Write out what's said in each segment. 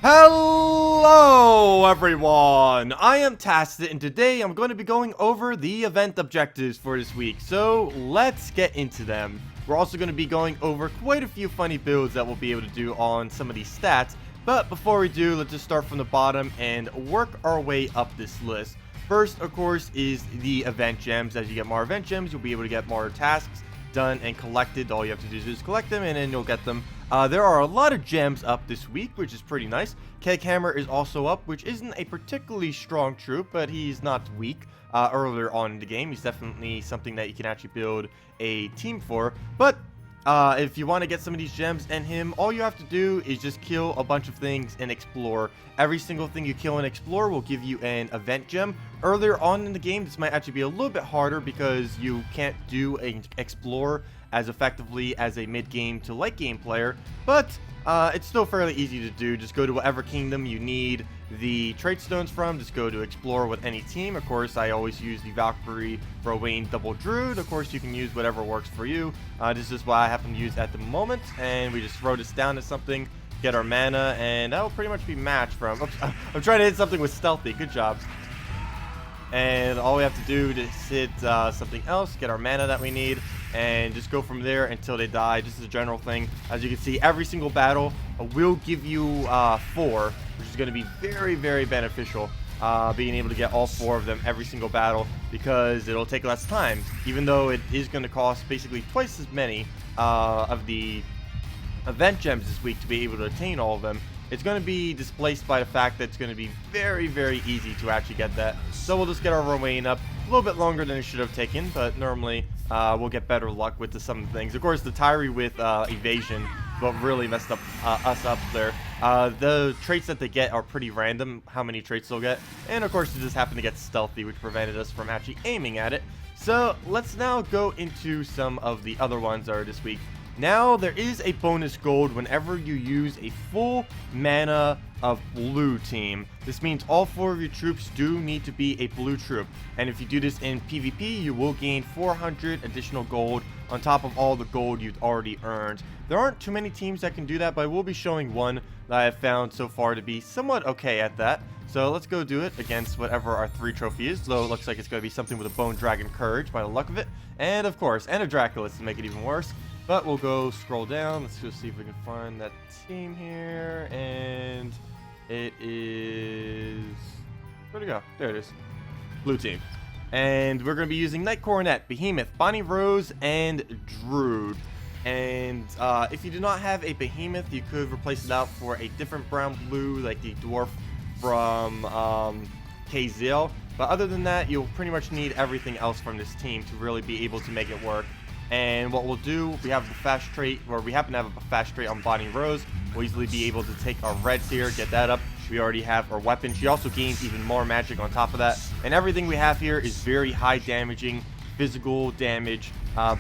Hello everyone, I am Tacet and today I'm going to be going over the event objectives for this week, so let's get into them. We're also going to be going over quite a few funny builds that we'll be able to do on some of these stats, but before we do, let's just start from the bottom and work our way up this list. First, of course, is the event gems. As you get more event gems, you'll be able to get more tasks done and collected. All you have to do is just collect them and then you'll get them. There are a lot of gems up this week, which is pretty nice. Keg Hammer is also up, which isn't a particularly strong troop, but he's not weak. Earlier on in the game, he's definitely something that you can actually build a team for. But if you want to get some of these gems and him, all you have to do is just kill a bunch of things and explore. Every single thing you kill and explore will give you an event gem. Earlier on in the game, this might actually be a little bit harder because you can't do an explore as effectively as a mid-game to late-game player, but it's still fairly easy to do. Just go to whatever kingdom you need the trait stones from. Just go to explore with any team. Of course, I always use the Valkyrie, Rowan, Double Druid. Of course, you can use whatever works for you. This is what I happen to use at the moment, and we just throw this down to something, get our mana, and that will pretty much be matched from... Oops, I'm trying to hit something with stealthy. Good job. And all we have to do is hit something else, get our mana that we need, and just go from there until they die. Just as a general thing, as you can see, every single battle will give you 4, which is going to be very, very beneficial. Being able to get all 4 of them every single battle, because it'll take less time, even though it is going to cost basically twice as many of the event gems this week to be able to attain all of them. It's going to be displaced by the fact that it's going to be very, very easy to actually get that. So we'll just get our Rowan up. A little bit longer than it should have taken, but normally we'll get better luck with some of the things. Of course, the Tyree with evasion, what really messed up us up there. The traits that they get are pretty random, how many traits they'll get. And of course, they just happen to get stealthy, which prevented us from actually aiming at it. So let's now go into some of the other ones that are this week. Now, there is a bonus gold whenever you use a full mana of blue team. This means all 4 of your troops do need to be a blue troop. And if you do this in PvP, you will gain 400 additional gold on top of all the gold you've already earned. There aren't too many teams that can do that, but I will be showing one that I've found so far to be somewhat okay at that. So let's go do it against whatever our 3 trophy is. Though it looks like it's going to be something with a Bone Dragon Courage by the luck of it. And of course, and a Draculus to make it even worse. But we'll go scroll down. Let's go see if we can find that team here. And it is... where'd it go? There it is. Blue team. And we're going to be using Knight Coronet, Behemoth, Bonnie Rose, and Druid. And if you do not have a Behemoth, you could replace it out for a different brown blue, like the Dwarf from KZL. But other than that, you'll pretty much need everything else from this team to really be able to make it work. And what we'll do, we have the fast trait, or we happen to have a fast trait on Bonnie Rose. We'll easily be able to take our reds here, get that up. We already have our weapon. She also gains even more magic on top of that. And everything we have here is very high damaging, physical damage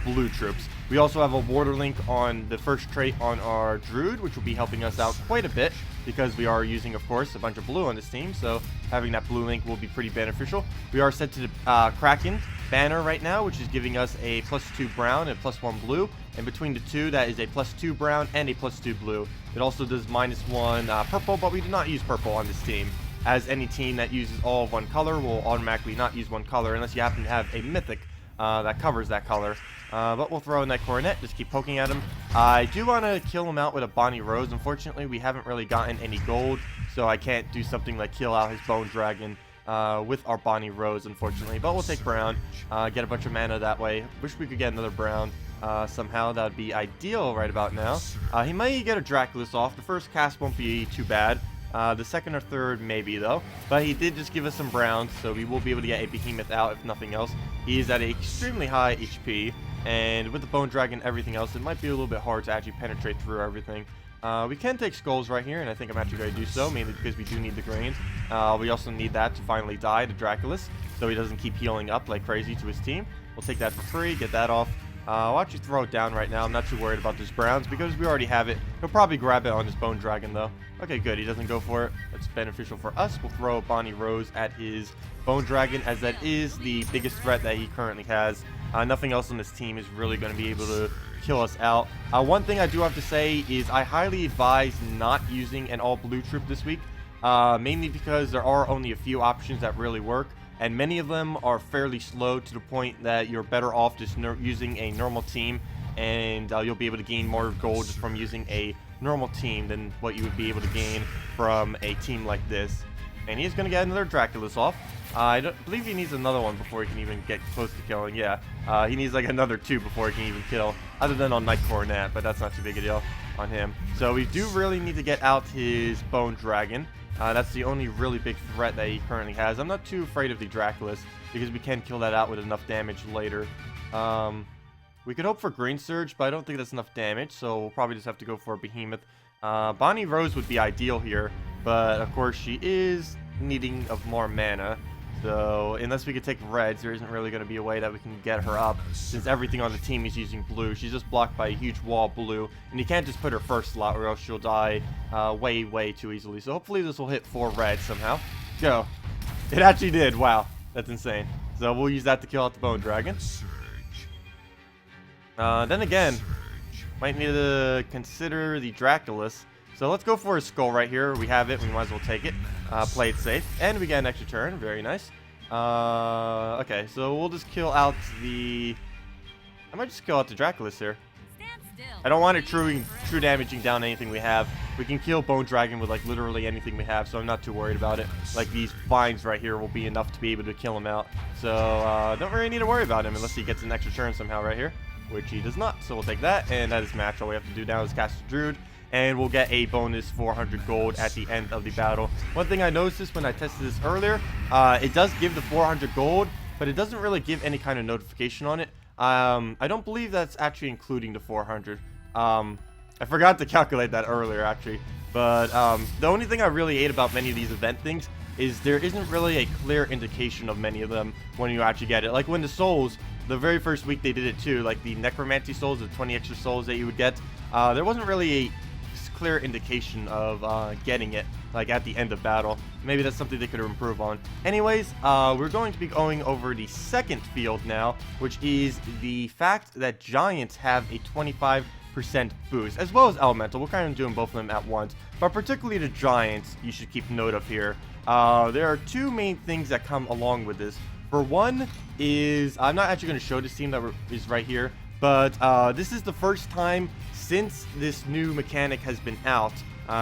blue troops. We also have a water link on the first trait on our Druid, which will be helping us out quite a bit because we are using, of course, a bunch of blue on this team. So having that blue link will be pretty beneficial. We are set to the Kraken banner right now, which is giving us a +2 brown and +1 blue. And between the two, that is a +2 brown and a +2 blue. It also does -1 purple, but we do not use purple on this team, as any team that uses all of one color will automatically not use one color unless you happen to have a mythic that covers that color. But we'll throw in that Coronet, just keep poking at him. I do want to kill him out with a Bonnie Rose. Unfortunately, we haven't really gotten any gold, so I can't do something like kill out his Bone Dragon with our Bonnie Rose, unfortunately. But we'll take brown, get a bunch of mana that way. Wish we could get another brown somehow. That would be ideal right about now. He might get a Draculus off. The first cast won't be too bad. The second or third, maybe, though. But he did just give us some browns, so we will be able to get a Behemoth out, if nothing else. He is at an extremely high HP, and with the Bone Dragon and everything else, it might be a little bit hard to actually penetrate through everything. We can take skulls right here, and I think I'm actually going to do so, mainly because we do need the grains. We also need that to finally die to Draculus, so he doesn't keep healing up like crazy to his team. We'll take that for free, get that off. I'll actually throw it down right now. I'm not too worried about those browns because we already have it. He'll probably grab it on his Bone Dragon, though. Okay, good. He doesn't go for it. That's beneficial for us. We'll throw Bonnie Rose at his Bone Dragon, as that is the biggest threat that he currently has. Nothing else on this team is really going to be able to kill us out. One thing I do have to say is I highly advise not using an all blue troop this week, mainly because there are only a few options that really work, and many of them are fairly slow to the point that you're better off just using a normal team, and you'll be able to gain more gold just from using a normal team than what you would be able to gain from a team like this. And he's going to get another Draculus off. I don't believe he needs another one before he can even get close to killing. Yeah, he needs like another 2 before he can even kill, other than on Night Coronet, but that's not too big a deal on him. So we do really need to get out his Bone Dragon. That's the only really big threat that he currently has. I'm not too afraid of the Draculus, because we can kill that out with enough damage later. We could hope for Green Surge, but I don't think that's enough damage, so we'll probably just have to go for a Behemoth. Bonnie Rose would be ideal here, but of course she is needing of more mana. So unless we could take reds, there isn't really going to be a way that we can get her up, since everything on the team is using blue. She's just blocked by a huge wall of blue, and you can't just put her first slot or else she'll die way too easily. So hopefully this will hit 4 reds somehow. Go. It actually did. Wow. That's insane. So we'll use that to kill out the Bone Dragon. Then again, might need to consider the Draculus. So let's go for a skull right here. We have it. We might as well take it. Play it safe. And we get an extra turn. Very nice. Okay, so we'll just kill out the... I might just kill out the Draculus here. I don't want it true damaging down anything we have. We can kill Bone Dragon with like literally anything we have, so I'm not too worried about it. Like these vines right here will be enough to be able to kill him out. So don't really need to worry about him unless he gets an extra turn somehow right here, which he does not. So we'll take that, and that is match. All we have to do now is cast a Druid, and we'll get a bonus 400 gold at the end of the battle. One thing I noticed when I tested this earlier, it does give the 400 gold, but it doesn't really give any kind of notification on it. I don't believe that's actually including the 400. I forgot to calculate that earlier, actually. But the only thing I really hate about many of these event things is there isn't really a clear indication of many of them when you actually get it. Like when the souls, the very first week they did it too, like the Necromancy souls, the 20 extra souls that you would get, there wasn't really a clear indication of getting it like at the end of battle. Maybe that's something they could improve on. Anyways, we're going to be going over the second field now, which is the fact that giants have a 25% boost, as well as elemental. We're kind of doing both of them at once, but particularly the giants you should keep note of here. There are 2 main things that come along with this. For one is, I'm not actually going to show this team that is right here, but this is the first time since this new mechanic has been out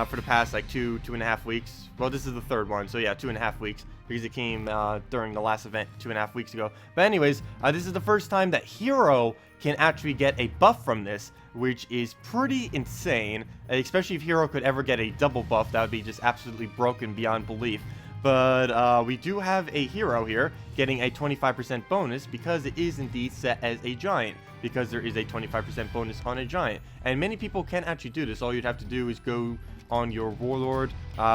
for the past like 2.5 weeks. Well, this is the 3rd one, so yeah, 2.5 weeks, because it came during the last event 2.5 weeks ago. But anyways, this is the first time that Hero can actually get a buff from this, which is pretty insane, especially if Hero could ever get a double buff. That would be just absolutely broken beyond belief. But we do have a hero here getting a 25% bonus because it is indeed set as a giant, because there is a 25% bonus on a giant. And many people can actually do this. All you'd have to do is go on your Warlord,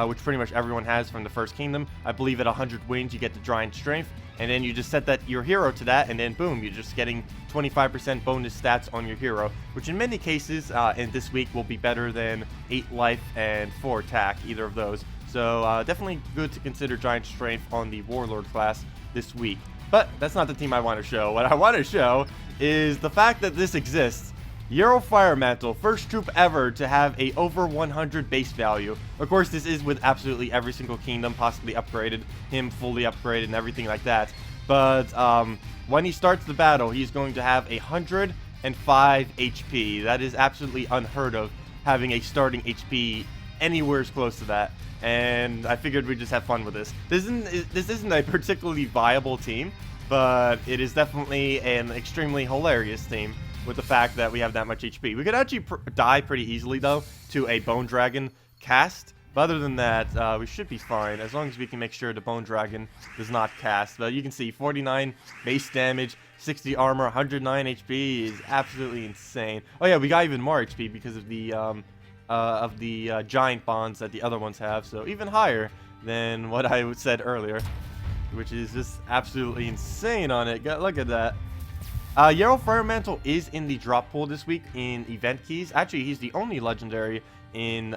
which pretty much everyone has from the First Kingdom. I believe at 100 wins you get the Giant Strength, and then you just set that your hero to that, and then boom, you're just getting 25% bonus stats on your hero, which in many cases in this week will be better than 8 life and 4 attack, either of those. So definitely good to consider Giant Strength on the Warlord class this week. But that's not the team I want to show. What I want to show is the fact that this exists. Fire Mantle, first troop ever to have a over 100 base value. Of course, this is with absolutely every single kingdom possibly upgraded, him fully upgraded and everything like that. But when he starts the battle, he's going to have 105 HP. That is absolutely unheard of, having a starting HP anywhere as close to that. And I figured we'd just have fun with this. This isn't a particularly viable team, but it is definitely an extremely hilarious team with the fact that we have that much HP. We could actually die pretty easily, though, to a Bone Dragon cast. But other than that, we should be fine, as long as we can make sure the Bone Dragon does not cast. But you can see 49 base damage, 60 armor, 109 HP is absolutely insane. Oh yeah, we got even more HP because of the giant bonds that the other ones have, so even higher than what I said earlier, which is just absolutely insane on it. Look at that. Fire Mantle is in the drop pool this week in event keys. Actually, he's the only legendary in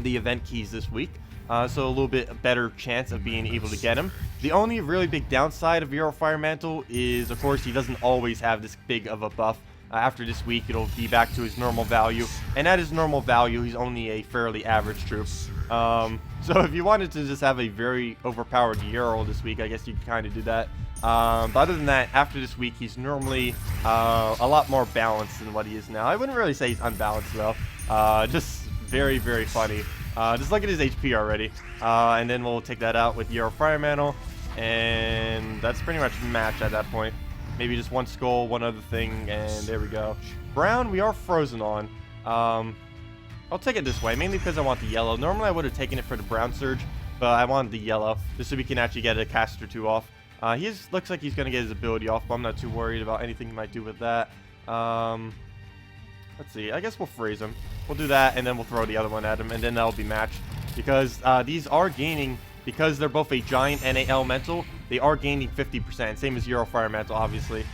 the event keys this week, so a little bit better chance of being able to get him. The only really big downside of Fire Mantle is, of course, he doesn't always have this big of a buff. After this week, it'll be back to his normal value. And at his normal value, he's only a fairly average troop. So if you wanted to just have a very overpowered Yarl this week, I guess you could kind of do that. But other than that, after this week, he's normally a lot more balanced than what he is now. I wouldn't really say he's unbalanced, though. Just very, very funny. Just look at his HP already. And then we'll take that out with Yarl Fire Mantle. And that's pretty much match at that point. Maybe just one skull, one other thing, and there we go. Brown, we are frozen on. I'll take it this way, mainly because I want the yellow. Normally, I would have taken it for the brown surge, but I wanted the yellow, just so we can actually get a cast or two off. He looks like he's going to get his ability off, but I'm not too worried about anything he might do with that. Let's see. I guess we'll freeze him. We'll do that, and then we'll throw the other one at him, and then that'll be matched. Because these are gaining, because they're both a giant and a elemental, they are gaining 50%. Same as Yarl Fire Mantle, obviously.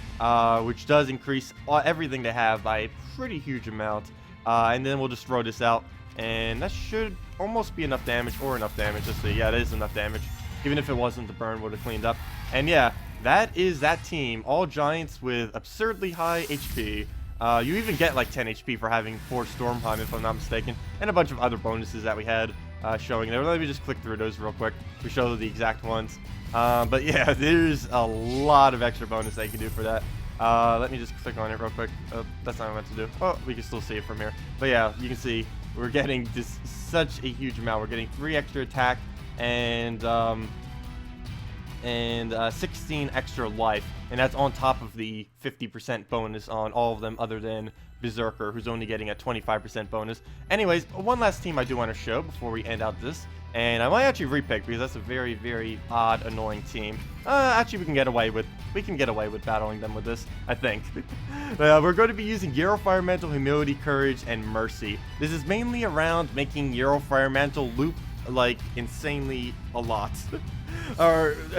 Which does increase everything they have by a pretty huge amount. And then we'll just throw this out. And that should almost be enough damage, or enough damage. Let's see. Yeah, it is enough damage. Even if it wasn't, the burn would have cleaned up. And yeah, that is that team. All giants with absurdly high HP. You even get like 10 HP for having 4 Stormheim, if I'm not mistaken. And a bunch of other bonuses that we had showing there. Let me just click through those real quick. We show the exact ones. But yeah, there's a lot of extra bonus that you can do for that. Let me just click on it real quick. Oh, that's not what I meant to do. Oh, we can still see it from here. But yeah, you can see we're getting this such a huge amount. We're getting 3 extra attack and 16 extra life, and that's on top of the 50% bonus on all of them other than Berserker, who's only getting a 25% bonus. Anyways, one last team I do want to show before we end out this, and I might actually repick because that's a very, very odd, annoying team. Actually, we can get away with battling them with this, I think. We're going to be using Yarl Fire Mantle, Humility, Courage, and Mercy. This is mainly around making Yarl Fire Mantle loop like insanely a lot.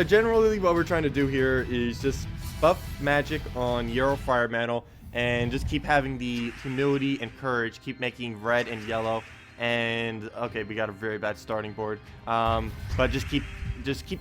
Generally, what we're trying to do here is just buff magic on Yarl Fire Mantle and just keep having the Humility and Courage keep making red and yellow. And okay, we got a very bad starting board, but just keep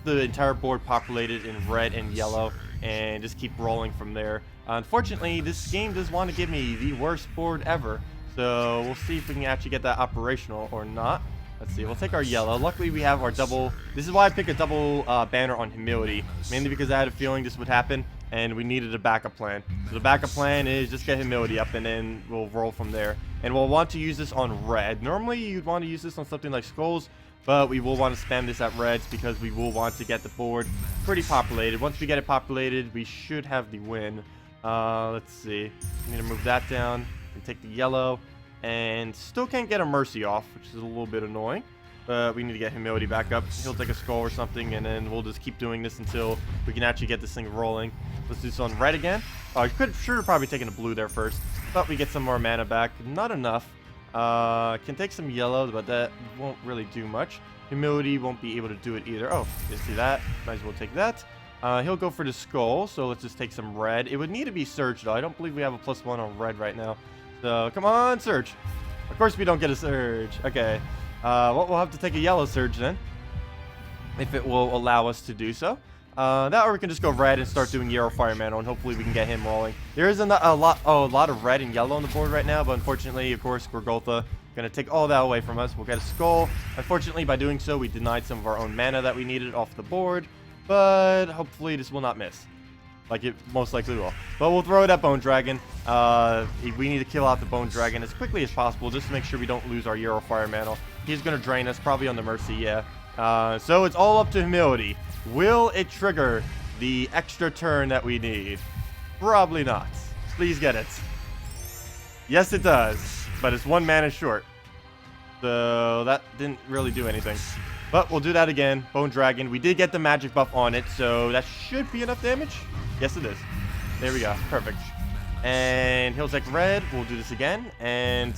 the entire board populated in red and yellow, and just keep rolling from there. Unfortunately, this game does want to give me the worst board ever, so we'll see if we can actually get that operational or not. Let's see, we'll take our yellow. Luckily, we have our double. This is why I picked a double banner on Humility, mainly because I had a feeling this would happen, and we needed a backup plan. So the backup plan is just get Humility up, and then we'll roll from there. And we'll want to use this on red. Normally, you'd want to use this on something like skulls, but we will want to spam this at reds because we will want to get the board pretty populated. Once we get it populated, we should have the win. Let's see. We need to move that down and take the yellow. And still can't get a Mercy off, which is a little bit annoying. But we need to get Humility back up. He'll take a skull or something, and then we'll just keep doing this until we can actually get this thing rolling. Let's do this on red again. I should have probably taken a blue there first. But we get some more mana back. Not enough. Can take some yellow, but that won't really do much. Humility won't be able to do it either. Oh, you see that? Might as well take that. He'll go for the skull, so let's just take some red. It would need to be Surge, though. I don't believe we have a +1 on red right now. So, come on, Surge. Of course we don't get a Surge. Okay. Well, we'll have to take a yellow Surge then, if it will allow us to do so. That, or we can just go red and start doing Yarl Fire Mantle, and hopefully we can get him rolling. There is a lot of red and yellow on the board right now, but unfortunately, of course, Gorgotha going to take all that away from us. We'll get a skull. Unfortunately, by doing so, we denied some of our own mana that we needed off the board, but hopefully this will not miss. Like it most likely will. But we'll throw it at Bone Dragon. We need to kill out the Bone Dragon as quickly as possible just to make sure we don't lose our Yarl Fire Mantle. He's going to drain us, probably on the Mercy, yeah. So it's all up to Humility. Will it trigger the extra turn that we need? Probably not. Please get it. Yes, it does. But it's 1 mana short. So that didn't really do anything. But we'll do that again. Bone Dragon. We did get the magic buff on it, so that should be enough damage. Yes, it is. There we go. Perfect. And he'll take red. We'll do this again. And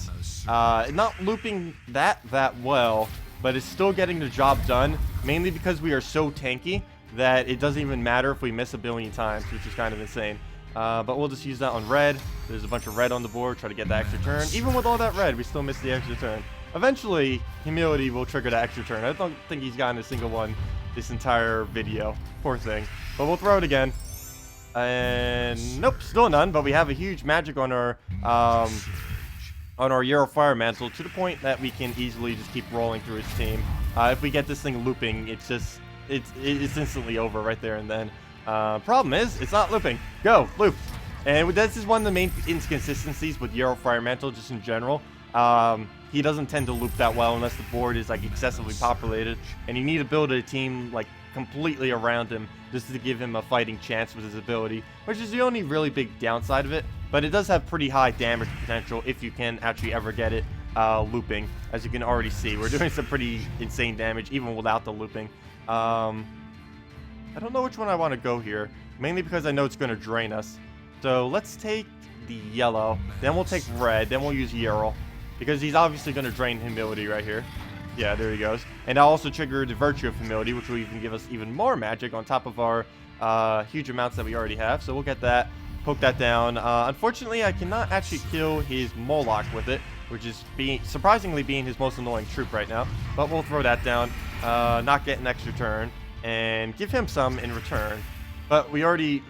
not looping that well, but it's still getting the job done, mainly because we are so tanky that it doesn't even matter if we miss a billion times, which is kind of insane. But we'll just use that on red. There's a bunch of red on the board. Try to get that extra turn. Even with all that red, we still miss the extra turn. Eventually, Humility will trigger that extra turn. I don't think he's gotten a single one this entire video. Poor thing. But we'll throw it again. And nope, still none. But we have a huge magic on our Euro Fire Mantle to the point that we can easily just keep rolling through his team. If we get this thing looping, it's instantly over right there and then. Problem is, it's not looping. Go, loop. And this is one of the main inconsistencies with Euro Fire Mantle just in general. He doesn't tend to loop that well unless the board is like excessively populated, and you need to build a team like completely around him just to give him a fighting chance with his ability, which is the only really big downside of it. But it does have pretty high damage potential if you can actually ever get it looping. As you can already see, we're doing some pretty insane damage even without the looping. I don't know which one I want to go here, mainly because I know it's going to drain us. So let's take the yellow, then we'll take red, then we'll use Yarrow, because he's obviously going to drain humility right here. Yeah, there he goes. And I'll also trigger the Virtue of Humility, which will even give us even more magic on top of our huge amounts that we already have. So we'll get that, poke that down. Unfortunately, I cannot actually kill his Moloch with it, which is surprisingly being his most annoying troop right now. But we'll throw that down, not get an extra turn, and give him some in return. But you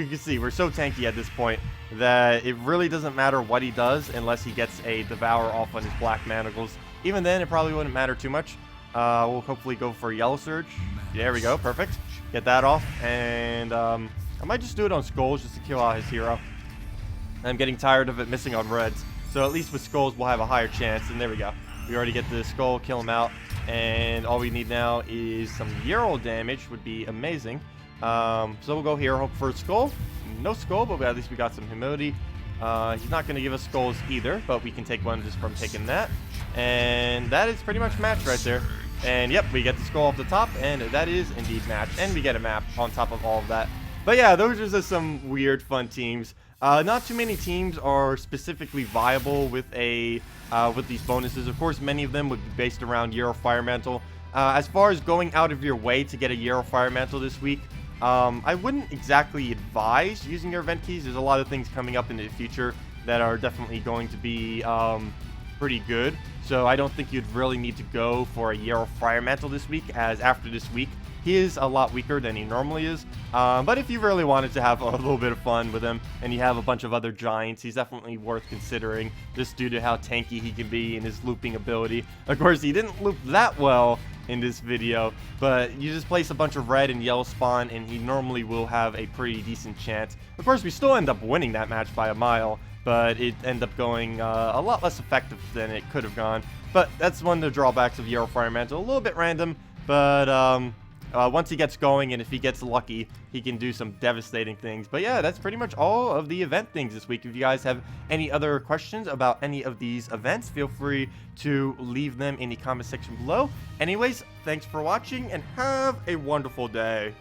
can see, we're so tanky at this point that it really doesn't matter what he does unless he gets a Devour off on his Black Manacles. Even then, it probably wouldn't matter too much. We'll hopefully go for Yellow Surge. There we go, perfect. Get that off, and I might just do it on Skulls just to kill out his hero. I'm getting tired of it missing on Reds, so at least with Skulls we'll have a higher chance, and there we go. We already get the Skull, kill him out, and all we need now is some Yarrow damage, would be amazing. So we'll go here, hope for a Skull. No Skull, but at least we got some humility. He's not going to give us Skulls either, but we can take one just from taking that. And that is pretty much match right there. And yep, we get the Skull off the top, and that is indeed match. And we get a map on top of all of that. But yeah, those are just some weird, fun teams. Not too many teams are specifically viable with these bonuses. Of course, many of them would be based around Euro Fire Mantle. As far as going out of your way to get a Euro Fire Mantle this week, I wouldn't exactly advise using your event keys. There's a lot of things coming up in the future that are definitely going to be pretty good. So I don't think you'd really need to go for a Euro Fire Mantle this week, as after this week, he is a lot weaker than he normally is. But if you really wanted to have a little bit of fun with him, and you have a bunch of other giants, he's definitely worth considering, just due to how tanky he can be and his looping ability. Of course, he didn't loop that well in this video, but you just place a bunch of red and yellow spawn, and he normally will have a pretty decent chance. Of course, we still end up winning that match by a mile, but it ended up going a lot less effective than it could have gone. But that's one of the drawbacks of Euro Fire Mantle. A little bit random, but once he gets going, and if he gets lucky, he can do some devastating things. But yeah, that's pretty much all of the event things this week. If you guys have any other questions about any of these events, feel free to leave them in the comment section below. Anyways, thanks for watching, and have a wonderful day.